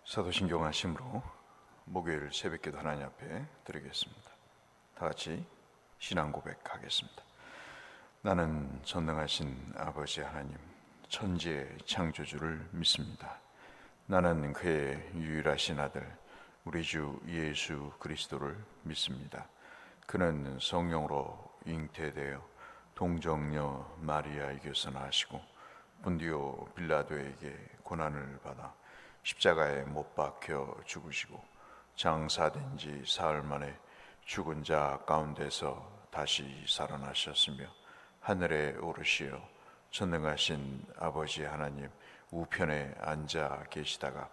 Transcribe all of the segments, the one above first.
사도신경 하심으로 목요일 새벽기도 하나님 앞에 드리겠습니다. 다 같이 신앙 고백하겠습니다. 나는 전능하신 아버지 하나님, 천지의 창조주를 믿습니다. 나는 그의 유일하신 아들 우리 주 예수 그리스도를 믿습니다. 그는 성령으로 잉태되어 동정녀 마리아에게서 나시고 본디오 빌라도에게 고난을 받아 십자가에 못 박혀 죽으시고 장사된 지 사흘 만에 죽은 자 가운데서 다시 살아나셨으며 하늘에 오르시어 전능하신 아버지 하나님 우편에 앉아 계시다가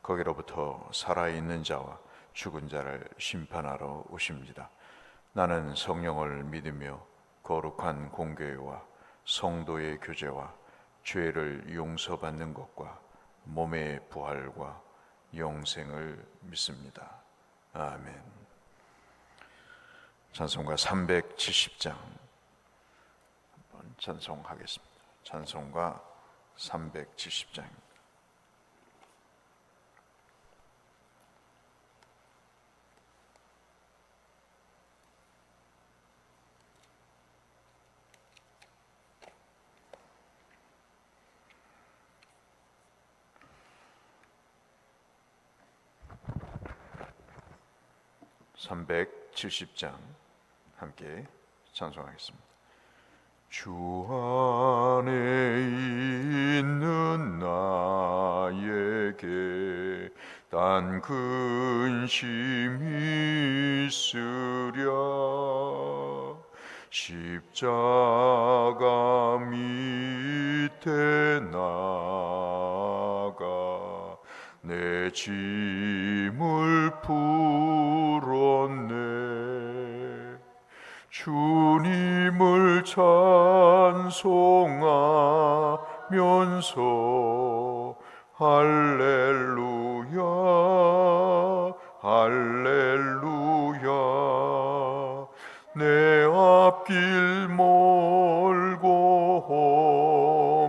거기로부터 살아있는 자와 죽은 자를 심판하러 오십니다. 나는 성령을 믿으며 거룩한 공교회와 성도의 교제와 죄를 용서받는 것과 몸의 부활과 영생을 믿습니다. 아멘. 찬송가 370장 한번 찬송하겠습니다. 찬송가 370장입니다. (370장) 함께 찬송하겠습니다. 주 안에 있는 나에게 단 근심이 있으랴. 십자가 밑에 나가 내 짐을 풀었네. 주님을 찬송하면서 할렐루야 할렐루야. 내 앞길 멀고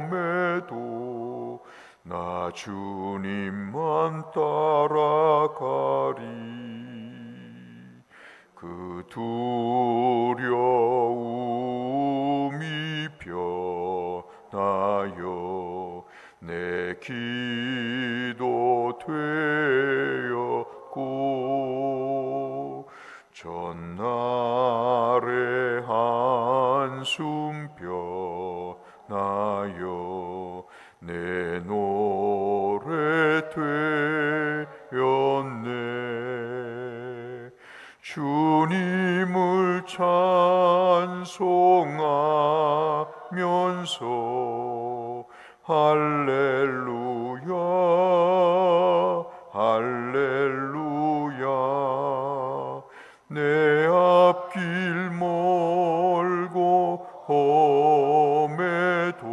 험해도 나 주님만 따라가리. 그 두려움이 변하여 내 기도 되었고 전날의 한숨 변하여 내 노래 되었네. 주님을 찬송하면서 할렐루야 할렐루야. 내 앞길 멀고 험해도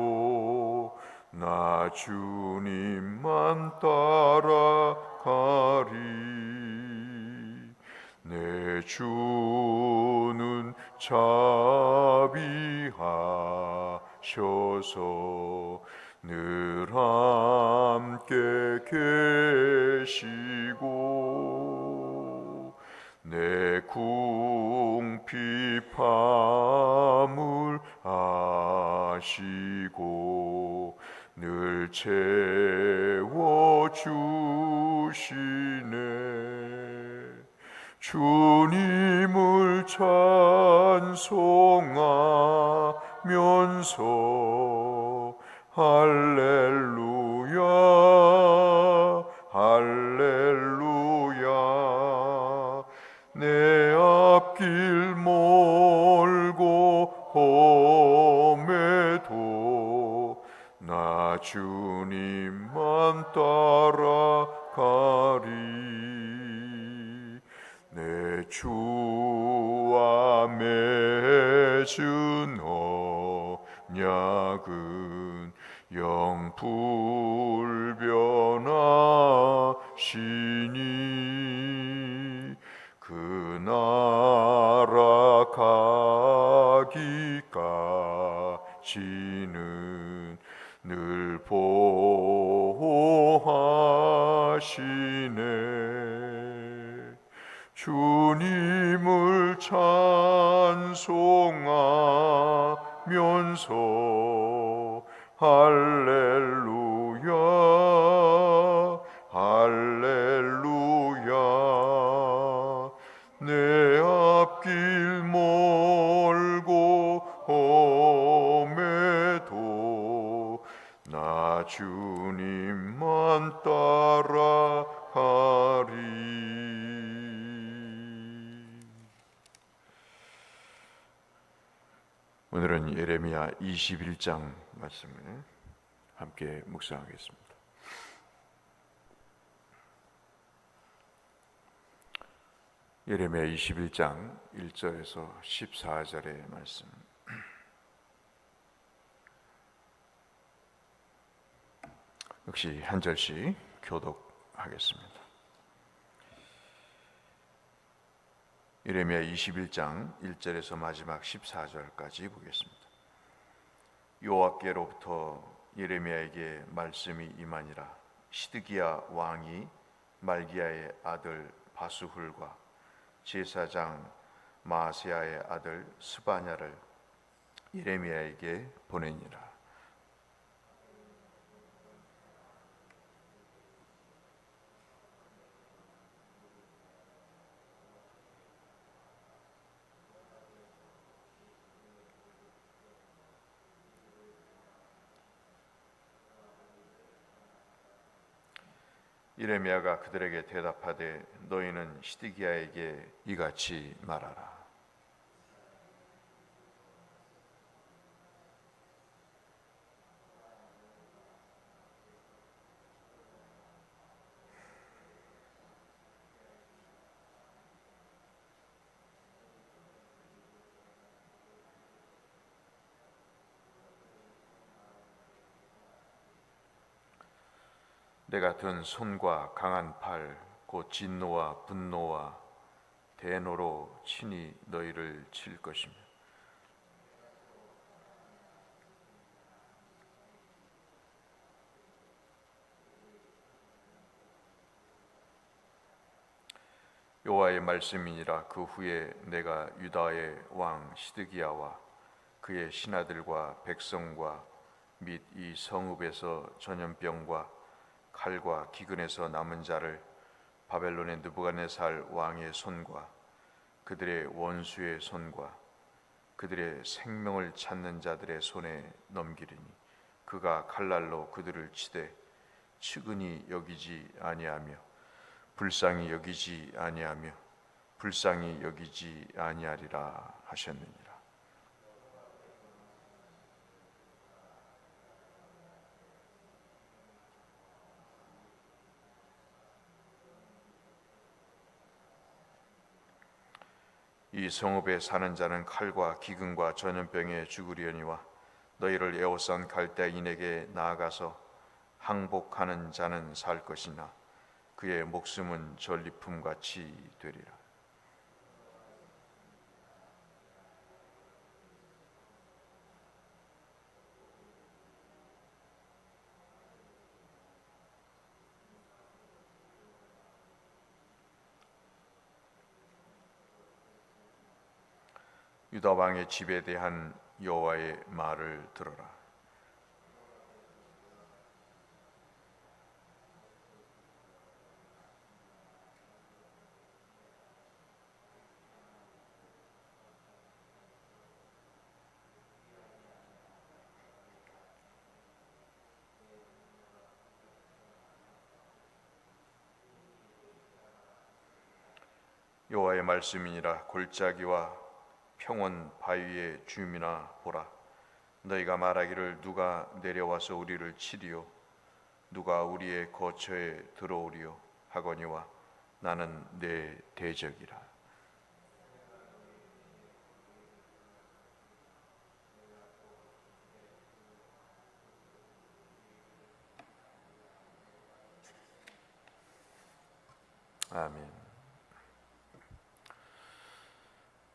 나 주님만 따라가리. 내 주는 자비하셔서 늘 함께 계시고 내 궁핍함을 아시고 늘 채워주시네. 주님을 찬송하면서 할렐루야 할렐루야. 내 앞길 멀고 험해도 나 주님만 따라가리. 내 주와 맺은 언약은 영불변하시니 그 나라 가기까지는 늘 보호하 하시네. 주님을 찬송하면서 할렐루야 할렐루야. 내 앞길 멀고 험해도 나 주님만 따라가리. 오늘은 예레미야 21장 말씀을 함께 묵상하겠습니다. 예레미야 21장 1절에서 14절의 말씀. 역시 한 절씩 교독하겠습니다. 예레미야 21장 1절에서 마지막 14절까지 보겠습니다. 여호와께로부터 예레미야에게 말씀이 임하니라. 시드기야 왕이 말기야의 아들 바수훌과 제사장 마아세야의 아들 스바냐를 예레미야에게 보내니라. 예레미야가 그들에게 대답하되 너희는 시드기야에게 이같이 말하라. 내가 든 손과 강한 팔 곧 진노와 분노와 대노로 친히 너희를 칠 것이며 여호와의 말씀이니라. 그 후에 내가 유다의 왕 시드기야와 그의 신하들과 백성과 및 이 성읍에서 전염병과 칼과 기근에서 남은 자를 바벨론의 느부갓네살 왕의 손과 그들의 원수의 손과 그들의 생명을 찾는 자들의 손에 넘기리니 그가 칼날로 그들을 치되 측은히 여기지 아니하며 불쌍히 여기지 아니하며 불쌍히 여기지 아니하리라 하셨느니라. 이 성읍에 사는 자는 칼과 기근과 전염병에 죽으려니와 너희를 에워싼 갈대인에게 나아가서 항복하는 자는 살 것이나 그의 목숨은 전리품같이 되리라. 유다 왕의 집에 대한 여호와의 말을 들어라. 여호와의 말씀이니라. 골짜기와 평원 바위의 주민아 보라. 너희가 말하기를 누가 내려와서 우리를 치리요 누가 우리의 거처에 들어오리요 하거니와 나는 내 대적이라. 아멘.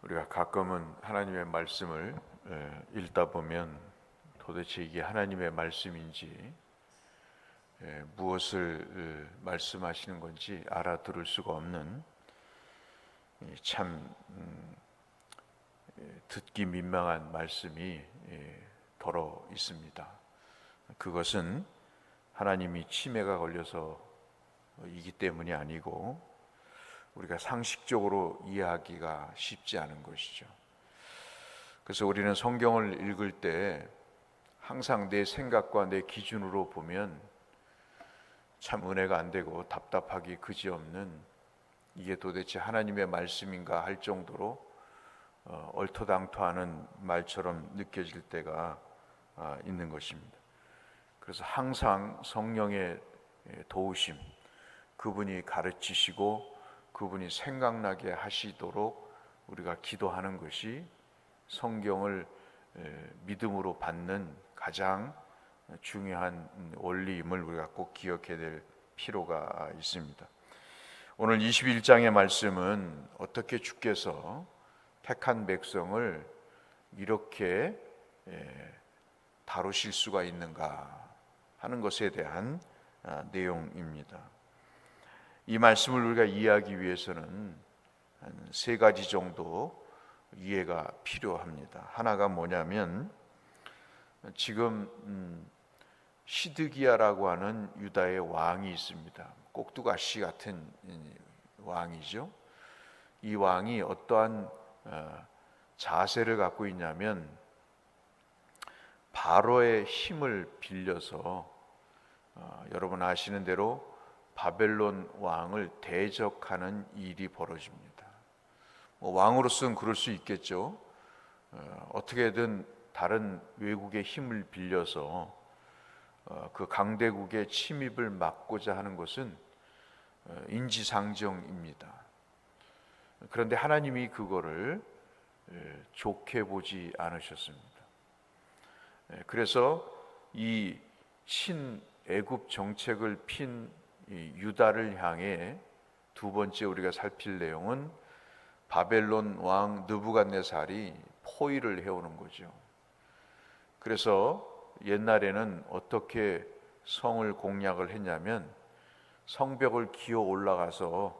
우리가 가끔은 하나님의 말씀을 읽다 보면 도대체 이게 하나님의 말씀인지 무엇을 말씀하시는 건지 알아들을 수가 없는 참 듣기 민망한 말씀이 더러 있습니다. 그것은 하나님이 치매가 걸려서 이기 때문이 아니고 우리가 상식적으로 이해하기가 쉽지 않은 것이죠. 그래서 우리는 성경을 읽을 때 항상 내 생각과 내 기준으로 보면 참 은혜가 안 되고 답답하기 그지없는, 이게 도대체 하나님의 말씀인가 할 정도로 얼토당토하는 말처럼 느껴질 때가 있는 것입니다. 그래서 항상 성령의 도우심, 그분이 가르치시고 그분이 생각나게 하시도록 우리가 기도하는 것이 성경을 믿음으로 받는 가장 중요한 원리임을 우리가 꼭 기억해야 될 필요가 있습니다. 오늘 21장의 말씀은 어떻게 주께서 택한 백성을 이렇게 다루실 수가 있는가 하는 것에 대한 내용입니다. 이 말씀을 우리가 이해하기 위해서는 한 세 가지 정도 이해가 필요합니다. 하나가 뭐냐면, 지금 시드기야라고 하는 유다의 왕이 있습니다. 꼭두가시 같은 왕이죠. 이 왕이 어떠한 자세를 갖고 있냐면, 바로의 힘을 빌려서 여러분 아시는 대로 바벨론 왕을 대적하는 일이 벌어집니다. 왕으로서는 그럴 수 있겠죠. 어떻게든 다른 외국의 힘을 빌려서 그 강대국의 침입을 막고자 하는 것은 인지상정입니다. 그런데 하나님이 그거를 좋게 보지 않으셨습니다. 그래서 이 친애굽 정책을 핀 유다를 향해 두 번째 우리가 살필 내용은 바벨론 왕 느부갓네살이 포위를 해오는 거죠. 그래서 옛날에는 어떻게 성을 공략을 했냐면, 성벽을 기어 올라가서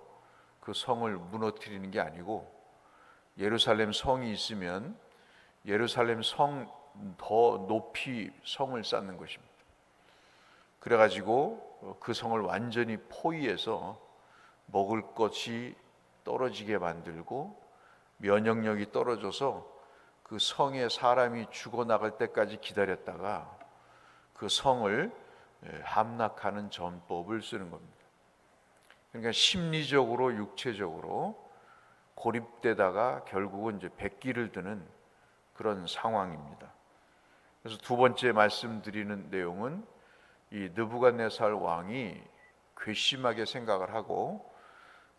그 성을 무너뜨리는 게 아니고, 예루살렘 성이 있으면 예루살렘 성 더 높이 성을 쌓는 것입니다. 그래가지고 그 성을 완전히 포위해서 먹을 것이 떨어지게 만들고 면역력이 떨어져서 그 성에 사람이 죽어나갈 때까지 기다렸다가 그 성을 함락하는 전법을 쓰는 겁니다. 그러니까 심리적으로 육체적으로 고립되다가 결국은 이제 백기를 드는 그런 상황입니다. 그래서 두 번째 말씀드리는 내용은, 이 느부갓네살 왕이 괘씸하게 생각을 하고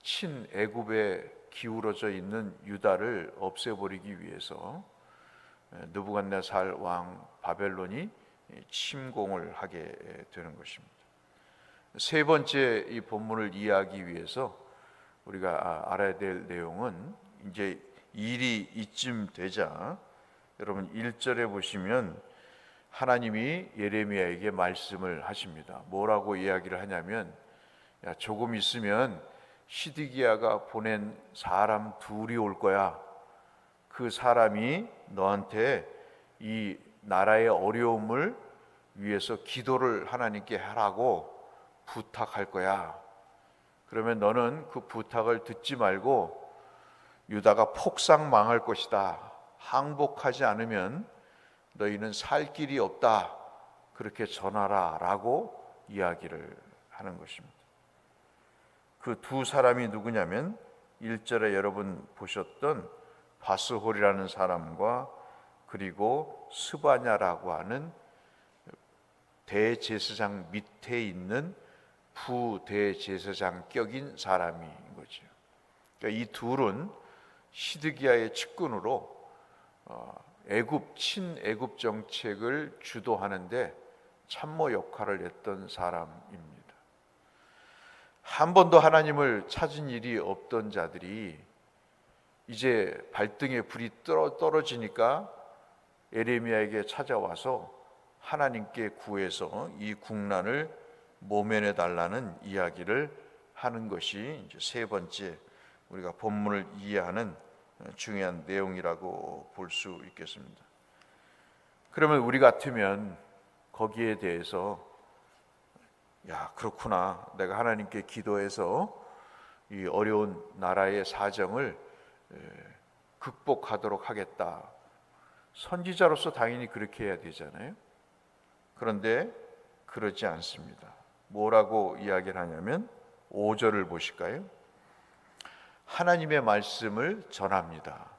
친애굽에 기울어져 있는 유다를 없애버리기 위해서 느부갓네살 왕 바벨론이 침공을 하게 되는 것입니다. 세 번째 이 본문을 이해하기 위해서 우리가 알아야 될 내용은, 이제 일이 이쯤 되자 여러분 1절에 보시면 하나님이 예레미야에게 말씀을 하십니다. 뭐라고 이야기를 하냐면, 야, 조금 있으면 시드기야가 보낸 사람 둘이 올 거야. 그 사람이 너한테 이 나라의 어려움을 위해서 기도를 하나님께 하라고 부탁할 거야. 그러면 너는 그 부탁을 듣지 말고 유다가 폭삭 망할 것이다, 항복하지 않으면 너희는 살 길이 없다, 그렇게 전하라 라고 이야기를 하는 것입니다. 그 두 사람이 누구냐면, 1절에 여러분 보셨던 바스홀이라는 사람과 그리고 스바냐라고 하는 대제사장 밑에 있는 부대제사장격인 사람인 거죠. 그러니까 이 둘은 시드기야의 측근으로 친애굽 정책을 주도하는데 참모 역할을 했던 사람입니다. 한 번도 하나님을 찾은 일이 없던 자들이 이제 발등에 불이 떨어지니까 예레미야에게 찾아와서 하나님께 구해서 이 국난을 모면해 달라는 이야기를 하는 것이 이제 세 번째 우리가 본문을 이해하는 중요한 내용이라고 볼 수 있겠습니다. 그러면 우리 같으면 거기에 대해서 야, 그렇구나. 내가 하나님께 기도해서 이 어려운 나라의 사정을 극복하도록 하겠다. 선지자로서 당연히 그렇게 해야 되잖아요. 그런데 그러지 않습니다. 뭐라고 이야기를 하냐면 5절을 보실까요? 하나님의 말씀을 전합니다.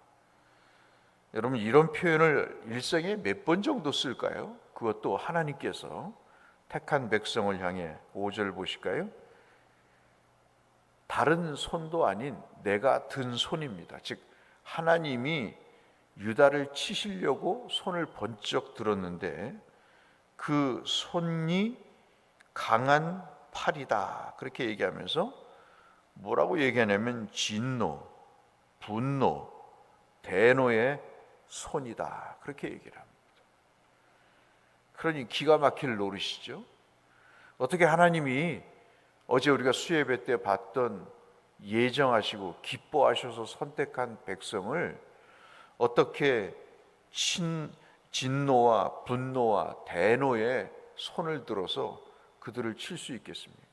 여러분, 이런 표현을 일생에 몇 번 정도 쓸까요? 그것도 하나님께서 택한 백성을 향해. 5절 보실까요? 다른 손도 아닌 내가 든 손입니다. 즉 하나님이 유다를 치시려고 손을 번쩍 들었는데 그 손이 강한 팔이다, 그렇게 얘기하면서 뭐라고 얘기하냐면 진노, 분노, 대노의 손이다, 그렇게 얘기를 합니다. 그러니 기가 막힐 노릇이죠. 어떻게 하나님이 어제 우리가 수예배 때 봤던 예정하시고 기뻐하셔서 선택한 백성을 어떻게 진노와 분노와 대노의 손을 들어서 그들을 칠 수 있겠습니까?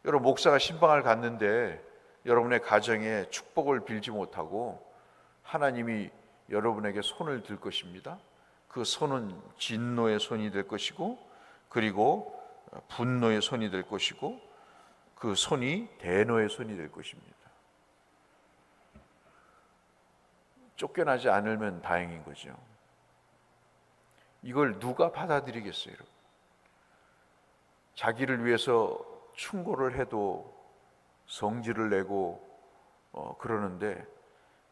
여러분, 목사가 신방을 갔는데 여러분의 가정에 축복을 빌지 못하고 하나님이 여러분에게 손을 들 것입니다. 그 손은 진노의 손이 될 것이고, 그리고 분노의 손이 될 것이고, 그 손이 대노의 손이 될 것입니다. 쫓겨나지 않으면 다행인 거죠. 이걸 누가 받아들이겠어요? 자기를 위해서 충고를 해도 성질을 내고 그러는데,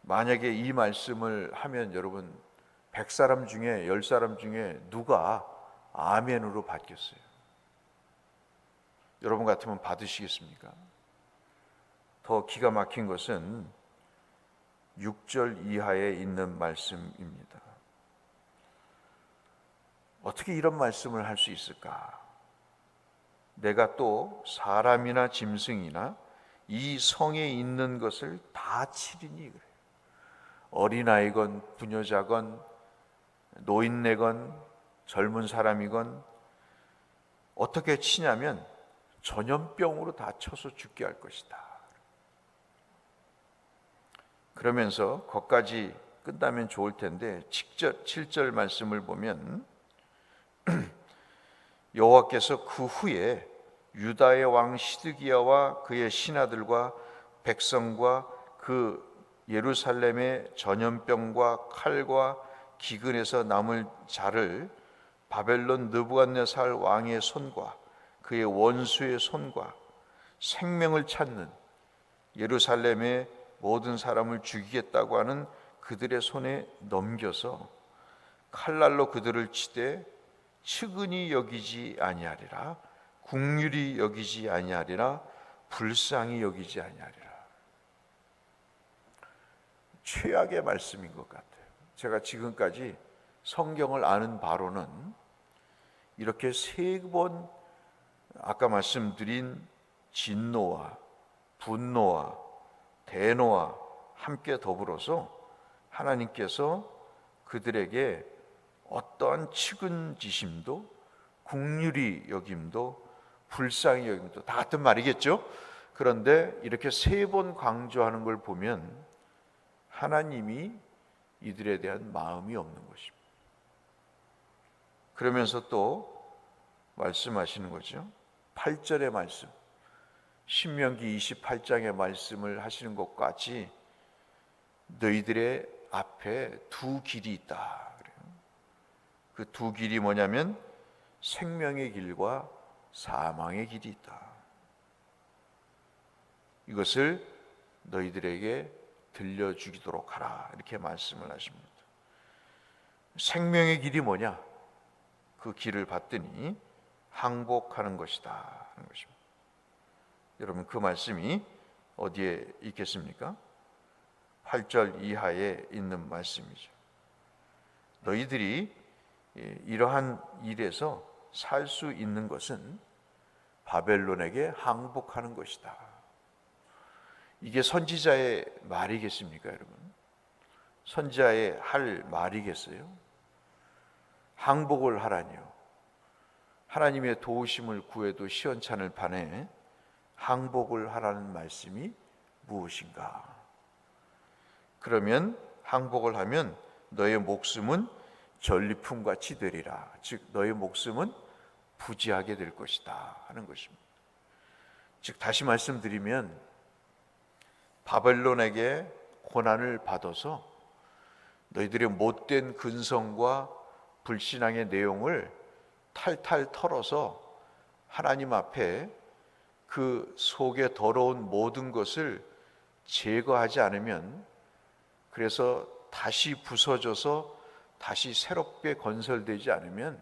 만약에 이 말씀을 하면 여러분 100사람 중에 10사람 중에 누가 아멘으로 받겠어요? 여러분 같으면 받으시겠습니까? 더 기가 막힌 것은 6절 이하에 있는 말씀입니다. 어떻게 이런 말씀을 할 수 있을까? 내가 또 사람이나 짐승이나 이 성에 있는 것을 다 치리니 그래요. 어린아이건 부녀자건 노인네건 젊은 사람이건 어떻게 치냐면 전염병으로 다 쳐서 죽게 할 것이다. 그러면서 거기까지 끝나면 좋을 텐데 7절 말씀을 보면 여호와께서 그 후에 유다의 왕 시드기야와 그의 신하들과 백성과 그 예루살렘의 전염병과 칼과 기근에서 남을 자를 바벨론 느부갓네살 왕의 손과 그의 원수의 손과 생명을 찾는 예루살렘의 모든 사람을 죽이겠다고 하는 그들의 손에 넘겨서 칼날로 그들을 치되 측은히 여기지 아니하리라, 긍휼히 여기지 아니하리라, 불쌍히 여기지 아니하리라. 최악의 말씀인 것 같아요. 제가 지금까지 성경을 아는 바로는 이렇게 세 번 아까 말씀드린 진노와 분노와 대노와 함께 더불어서 하나님께서 그들에게 어떠한 측은지심도 긍휼히 여김도 불쌍히 여김도 다 같은 말이겠죠. 그런데 이렇게 세 번 강조하는 걸 보면 하나님이 이들에 대한 마음이 없는 것입니다. 그러면서 또 말씀하시는 거죠. 8절의 말씀, 신명기 28장의 말씀을 하시는 것과 같이 너희들의 앞에 두 길이 있다. 그 두 길이 뭐냐면 생명의 길과 사망의 길이 있다. 이것을 너희들에게 들려주도록 하라, 이렇게 말씀을 하십니다. 생명의 길이 뭐냐? 그 길을 받더니 항복하는 것이다 하는 것입니다. 여러분, 그 말씀이 어디에 있겠습니까? 8절 이하에 있는 말씀이죠. 너희들이 이러한 일에서 살 수 있는 것은 바벨론에게 항복하는 것이다. 이게 선지자의 말이겠습니까, 여러분? 선지자의 할 말이겠어요? 항복을 하라니요. 하나님의 도우심을 구해도 시원찮을 판에 항복을 하라는 말씀이 무엇인가? 그러면 항복을 하면 너의 목숨은 전리품같이 되리라. 즉 너의 목숨은 부지하게 될 것이다 하는 것입니다. 즉 다시 말씀드리면 바벨론에게 고난을 받아서 너희들의 못된 근성과 불신앙의 내용을 탈탈 털어서 하나님 앞에 그 속에 더러운 모든 것을 제거하지 않으면, 그래서 다시 부서져서 다시 새롭게 건설되지 않으면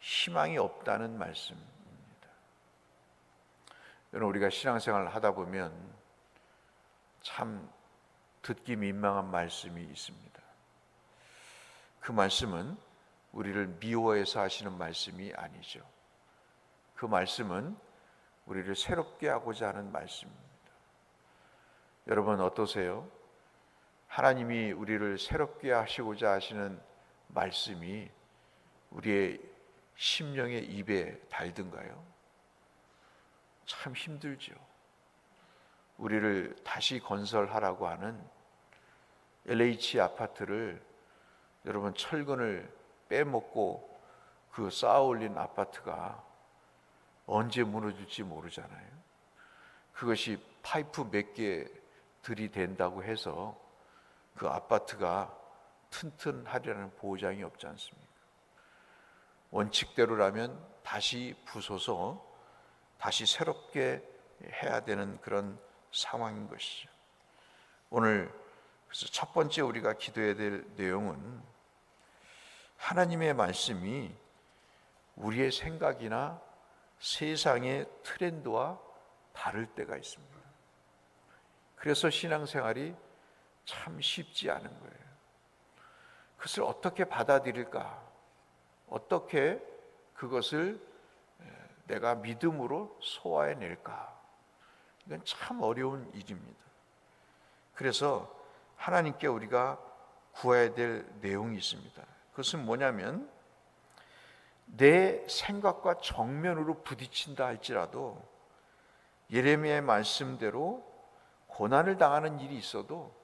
희망이 없다는 말씀입니다. 여러분, 우리가 신앙생활을 하다 보면 참 듣기 민망한 말씀이 있습니다. 그 말씀은 우리를 미워해서 하시는 말씀이 아니죠. 그 말씀은 우리를 새롭게 하고자 하는 말씀입니다. 여러분 어떠세요? 하나님이 우리를 새롭게 하시고자 하시는 말씀이 우리의 심령의 입에 달든가요? 참 힘들죠. 우리를 다시 건설하라고 하는 LH 아파트를, 여러분 철근을 빼먹고 그 쌓아올린 아파트가 언제 무너질지 모르잖아요. 그것이 파이프 몇 개 들이댄다고 해서 그 아파트가 튼튼하리라는 보장이 없지 않습니까? 원칙대로라면 다시 부숴서 다시 새롭게 해야 되는 그런 상황인 것이죠. 오늘 그래서 첫 번째 우리가 기도해야 될 내용은 하나님의 말씀이 우리의 생각이나 세상의 트렌드와 다를 때가 있습니다. 그래서 신앙생활이 참 쉽지 않은 거예요. 그것을 어떻게 받아들일까? 어떻게 그것을 내가 믿음으로 소화해낼까? 이건 참 어려운 일입니다. 그래서 하나님께 우리가 구해야 될 내용이 있습니다. 그것은 뭐냐면, 내 생각과 정면으로 부딪힌다 할지라도 예레미야의 말씀대로 고난을 당하는 일이 있어도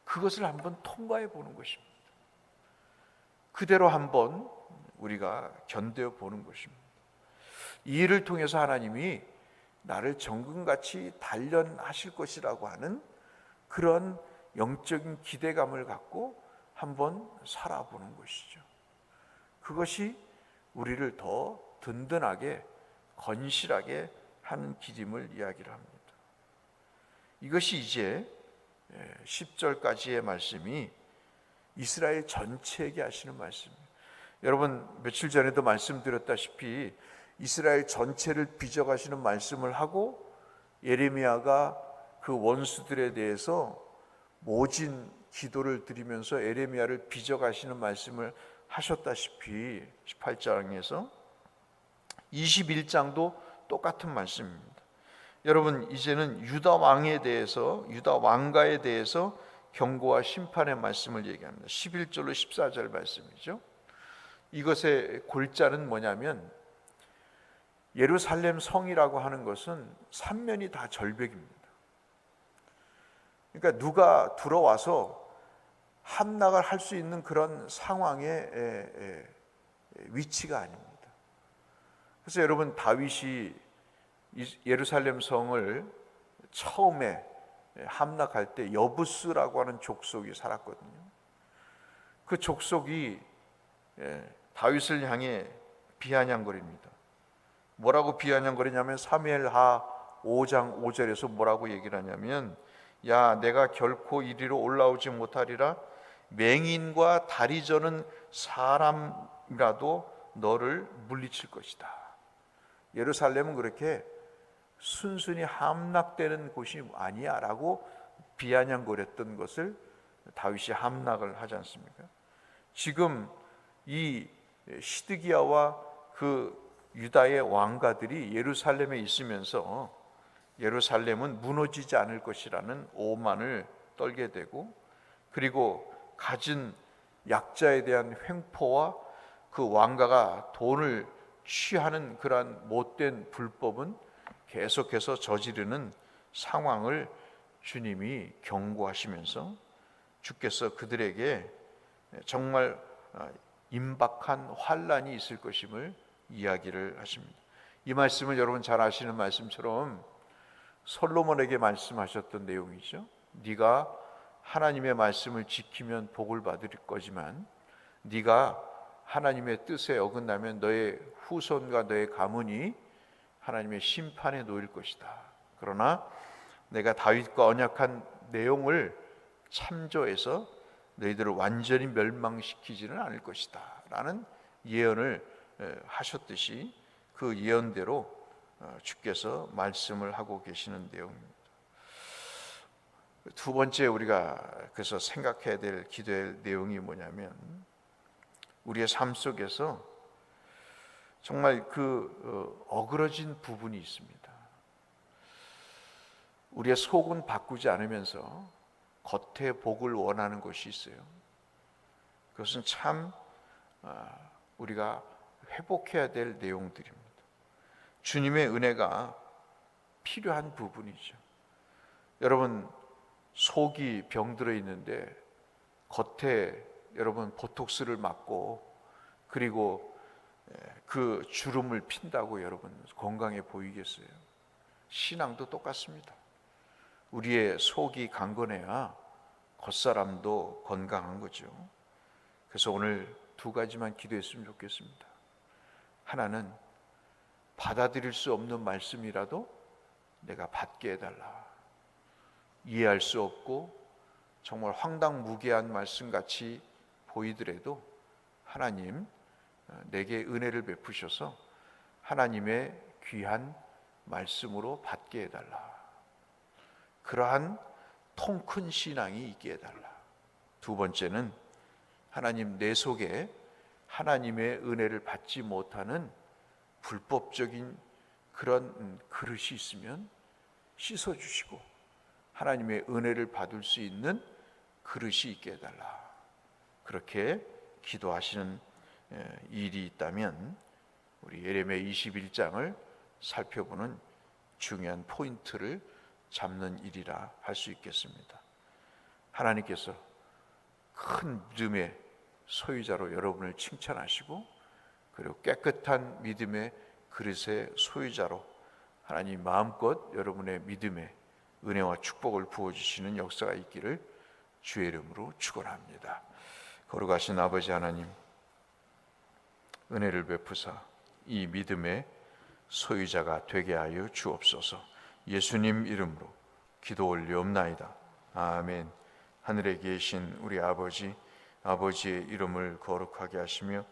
그것을 한번 통과해 보는 것입니다. 그대로 한번 우리가 견뎌 보는 것입니다. 이 일을 통해서 하나님이 나를 정금같이 단련하실 것이라고 하는 그런 영적인 기대감을 갖고 한번 살아보는 것이죠. 그것이 우리를 더 든든하게 건실하게 하는 길임을 이야기를 합니다. 이것이 이제 10절까지의 말씀이 이스라엘 전체에게 하시는 말씀입니다. 여러분 며칠 전에도 말씀드렸다시피 이스라엘 전체를 빚어가시는 말씀을 하고 예레미야가 그 원수들에 대해서 모진 기도를 드리면서 예레미야를 빚어가시는 말씀을 하셨다시피 18장에서 21장도 똑같은 말씀입니다. 여러분 이제는 유다 왕에 대해서, 유다 왕가에 대해서 경고와 심판의 말씀을 얘기합니다. 11절로 14절 말씀이죠. 이것의 골자는 뭐냐면, 예루살렘 성이라고 하는 것은 삼면이 다 절벽입니다. 그러니까 누가 들어와서 함락을 할 수 있는 그런 상황의 위치가 아닙니다. 그래서 여러분 다윗이 예루살렘 성을 처음에 함락할 때 여부스라고 하는 족속이 살았거든요. 그 족속이 다윗을 향해 비아냥거립니다. 뭐라고 비아냥거리냐면 사무엘하 5장 5절에서 뭐라고 얘기를 하냐면, 야 내가 결코 이리로 올라오지 못하리라. 맹인과 다리 저는 사람이라도 너를 물리칠 것이다. 예루살렘은 그렇게 순순히 함락되는 곳이 아니야 라고 비아냥거렸던 것을 다윗이 함락을 하지 않습니까? 지금 이 시드기야와 그 그 유다의 왕가들이 예루살렘에 있으면서 예루살렘은 무너지지 않을 것이라는 오만을 떨게 되고, 그리고 가진 약자에 대한 횡포와 그 왕가가 돈을 취하는 그러한 못된 불법은 계속해서 저지르는 상황을 주님이 경고하시면서 주께서 그들에게 정말 임박한 환난이 있을 것임을 이야기를 하십니다. 이 말씀은 여러분 잘 아시는 말씀처럼 솔로몬에게 말씀하셨던 내용이죠. 네가 하나님의 말씀을 지키면 복을 받을 거지만 네가 하나님의 뜻에 어긋나면 너의 후손과 너의 가문이 하나님의 심판에 놓일 것이다. 그러나 내가 다윗과 언약한 내용을 참조해서 너희들을 완전히 멸망시키지는 않을 것이다 라는 예언을 하셨듯이 그 예언대로 주께서 말씀을 하고 계시는 내용입니다. 두 번째 우리가 그래서 생각해야 될 기도의 내용이 뭐냐면, 우리의 삶 속에서 정말 그 어그러진 부분이 있습니다. 우리의 속은 바꾸지 않으면서 겉의 복을 원하는 것이 있어요. 그것은 참 우리가 회복해야 될 내용들입니다. 주님의 은혜가 필요한 부분이죠. 여러분, 속이 병들어 있는데 겉에 여러분 보톡스를 맞고 그리고 그 주름을 핀다고 여러분 건강해 보이겠어요? 신앙도 똑같습니다. 우리의 속이 강건해야 겉사람도 건강한 거죠. 그래서 오늘 두 가지만 기도했으면 좋겠습니다. 하나는 받아들일 수 없는 말씀이라도 내가 받게 해달라. 이해할 수 없고 정말 황당무계한 말씀같이 보이더라도 하나님 내게 은혜를 베푸셔서 하나님의 귀한 말씀으로 받게 해달라. 그러한 통 큰 신앙이 있게 해달라. 두 번째는 하나님, 내 속에 하나님의 은혜를 받지 못하는 불법적인 그런 그릇이 있으면 씻어주시고 하나님의 은혜를 받을 수 있는 그릇이 있게 해달라. 그렇게 기도하시는 일이 있다면 우리 예레미야 21장을 살펴보는 중요한 포인트를 잡는 일이라 할 수 있겠습니다. 하나님께서 큰 믿음의 소유자로 여러분을 칭찬하시고, 그리고 깨끗한 믿음의 그릇의 소유자로 하나님 마음껏 여러분의 믿음의 은혜와 축복을 부어주시는 역사가 있기를 주의 이름으로 축원합니다. 거룩하신 아버지 하나님, 은혜를 베푸사 이 믿음의 소유자가 되게 하여 주옵소서. 예수님 이름으로 기도 올리옵나이다. 아멘. 하늘에 계신 우리 아버지, 아버지의 이름을 거룩하게 하시며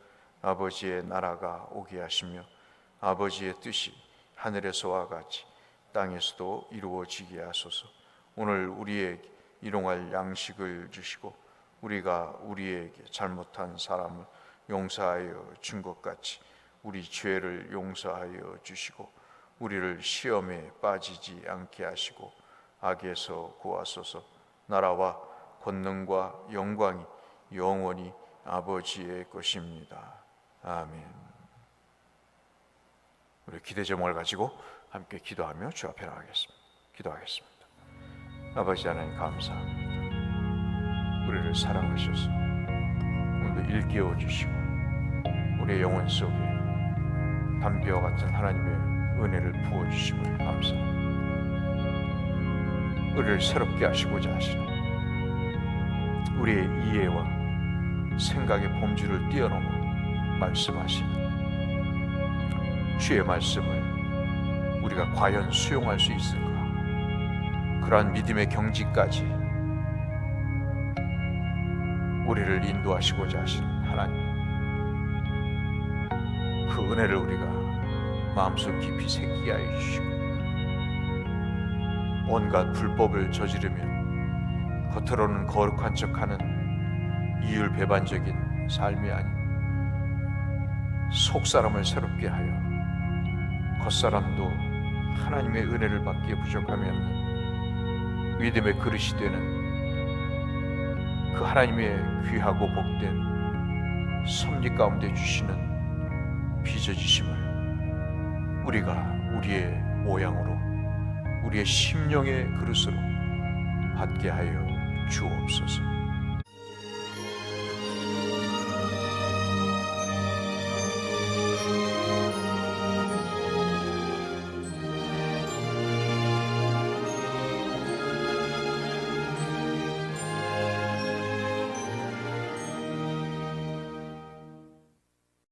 아버지의 나라가 오게 하시며 아버지의 뜻이 하늘에서와 같이 땅에서도 이루어지게 하소서. 오늘 우리에게 일용할 양식을 주시고 우리가 우리에게 잘못한 사람을 용서하여 준 것 같이 우리 죄를 용서하여 주시고 우리를 시험에 빠지지 않게 하시고 악에서 구하소서. 나라와 권능과 영광이 영원히 아버지의 것입니다. 아멘. 우리 기대 제목을 가지고 함께 기도하며 주 앞에 나가겠습니다. 기도하겠습니다. 아버지 하나님 감사합니다. 우리를 사랑하셔서 오늘도 일깨워 주시고 우리의 영혼 속에 담비와 같은 하나님의 은혜를 부어주심을 감사합니다. 우리를 새롭게 하시고자 하시는 우리의 이해와 생각의 범주를 뛰어넘어 말씀하시는 주의 말씀을 우리가 과연 수용할 수 있을까? 그러한 믿음의 경지까지 우리를 인도하시고자 하시는 하나님, 그 은혜를 우리가 마음속 깊이 새기게 하여 주시고 온갖 불법을 저지르며 겉으로는 거룩한 척하는 이율배반적인 삶이 아닌 속사람을 새롭게 하여 겉사람도 하나님의 은혜를 받기에 부족하면 믿음의 그릇이 되는 그 하나님의 귀하고 복된 섭리 가운데 주시는 빚어지심을 우리가 우리의 모양으로 우리의 심령의 그릇으로 받게 하여 주옵소서.